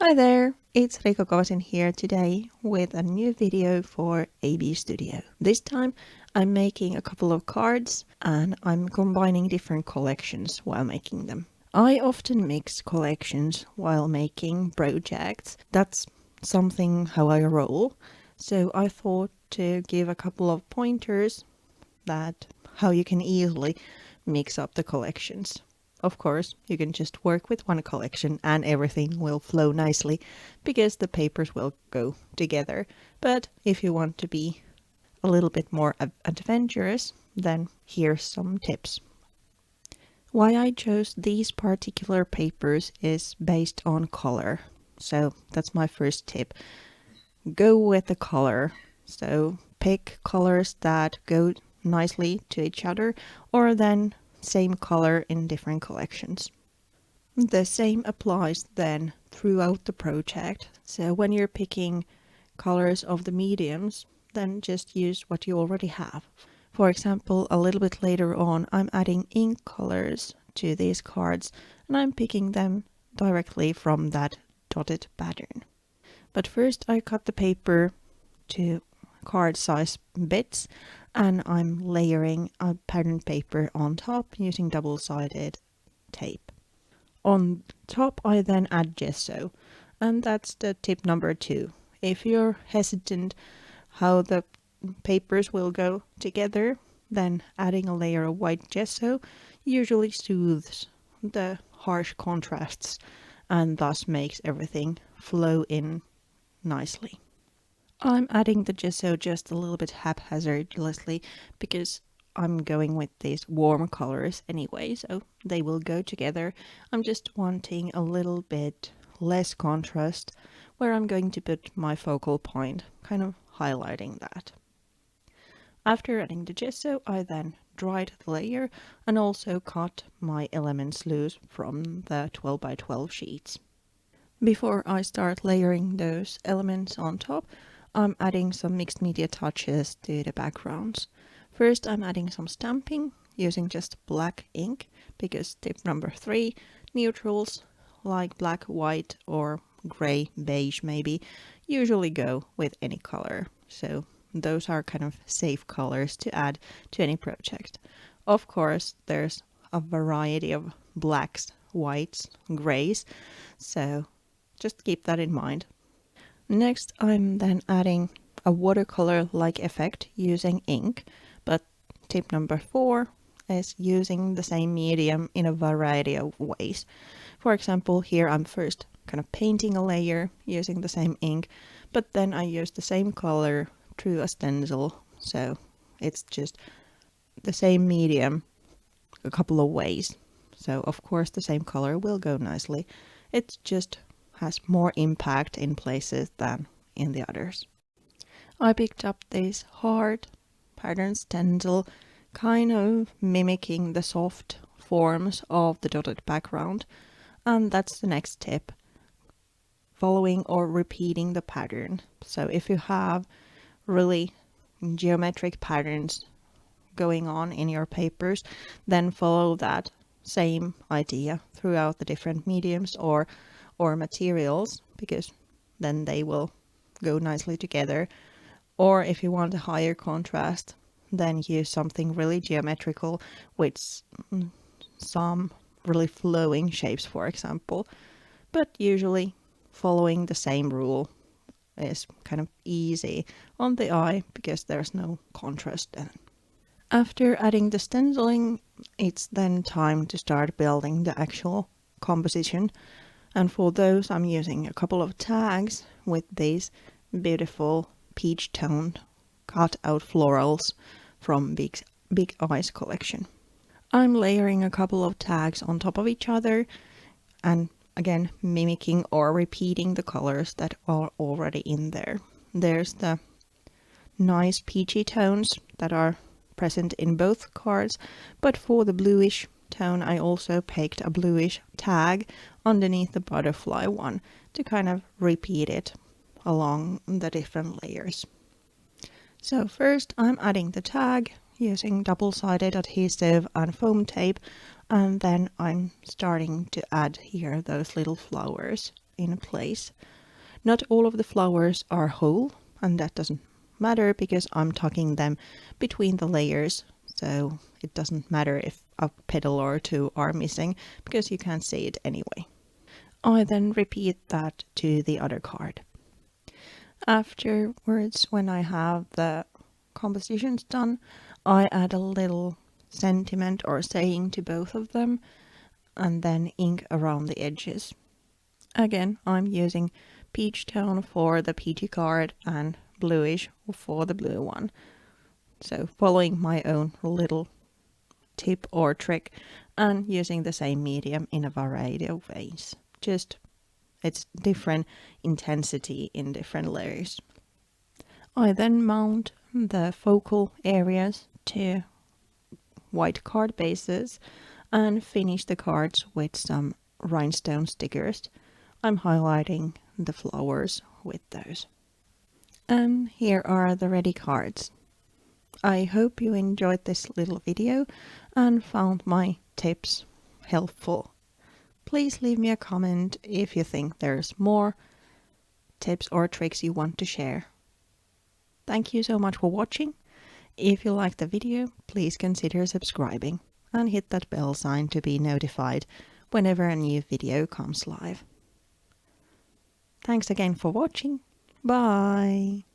Hi there, it's Riikka Kovasin here today with a new video for ABstudio. This time I'm making a couple of cards and I'm combining different collections while making them. I often mix collections while making projects. That's something how I roll. So I thought to give a couple of pointers that how you can easily mix up the collections. Of course, you can just work with one collection and everything will flow nicely because the papers will go together. But if you want to be a little bit more adventurous, then here's some tips. Why I chose these particular papers is based on color. So that's my first tip. Go with the color. So pick colors that go nicely to each other or then same color in different collections. The same applies then throughout the project. So when you're picking colors of the mediums, then just use what you already have. For example, a little bit later on, I'm adding ink colors to these cards and I'm picking them directly from that dotted pattern. But first I cut the paper to card size bits and I'm layering a pattern paper on top using double-sided tape. On top I then add gesso, and that's the tip number 2. If you're hesitant how the papers will go together, then adding a layer of white gesso usually soothes the harsh contrasts and thus makes everything flow in nicely. I'm adding the gesso just a little bit haphazardly because I'm going with these warm colors anyway, so they will go together. I'm just wanting a little bit less contrast where I'm going to put my focal point, kind of highlighting that. After adding the gesso, I then dried the layer and also cut my elements loose from the 12 by 12 sheets. Before I start layering those elements on top, I'm adding some mixed media touches to the backgrounds. First I'm adding some stamping using just black ink because tip number 3, neutrals like black, white or grey, beige maybe, usually go with any color. So those are kind of safe colors to add to any project. Of course there's a variety of blacks, whites, greys, so just keep that in mind. Next, I'm then adding a watercolor-like effect using ink, but tip number 4 is using the same medium in a variety of ways. For example, here I'm first kind of painting a layer using the same ink, but then I use the same color through a stencil, so it's just the same medium a couple of ways. So of course the same color will go nicely. It just has more impact in places than in the others. I picked up this hard pattern stencil, kind of mimicking the soft forms of the dotted background, and that's the next tip, following or repeating the pattern. So if you have really geometric patterns going on in your papers, then follow that same idea throughout the different mediums or materials, because then they will go nicely together. Or if you want a higher contrast, then use something really geometrical with some really flowing shapes, for example. But usually following the same rule is kind of easy on the eye because there's no contrast then. After adding the stenciling, it's then time to start building the actual composition. And for those I'm using a couple of tags with these beautiful peach toned cut out florals from Big Eyes collection. I'm layering a couple of tags on top of each other and again mimicking or repeating the colors that are already in there. There's the nice peachy tones that are present in both cards, but for the bluish tone I also picked a bluish tag underneath the butterfly one to kind of repeat it along the different layers. So first I'm adding the tag using double-sided adhesive and foam tape, and then I'm starting to add here those little flowers in place. Not all of the flowers are whole, and that doesn't matter because I'm tucking them between the layers, so it doesn't matter if a petal or two are missing because you can't see it anyway. I then repeat that to the other card. Afterwards, when I have the compositions done, I add a little sentiment or saying to both of them and then ink around the edges. Again, I'm using peach tone for the peachy card and bluish for the blue one. So following my own little tip or trick and using the same medium in a variety of ways. Just it's different intensity in different layers. I then mount the focal areas to white card bases and finish the cards with some rhinestone stickers. I'm highlighting the flowers with those. And here are the ready cards. I hope you enjoyed this little video and found my tips helpful. Please leave me a comment if you think there's more tips or tricks you want to share. Thank you so much for watching. If you liked the video, please consider subscribing and hit that bell sign to be notified whenever a new video comes live. Thanks again for watching. Bye!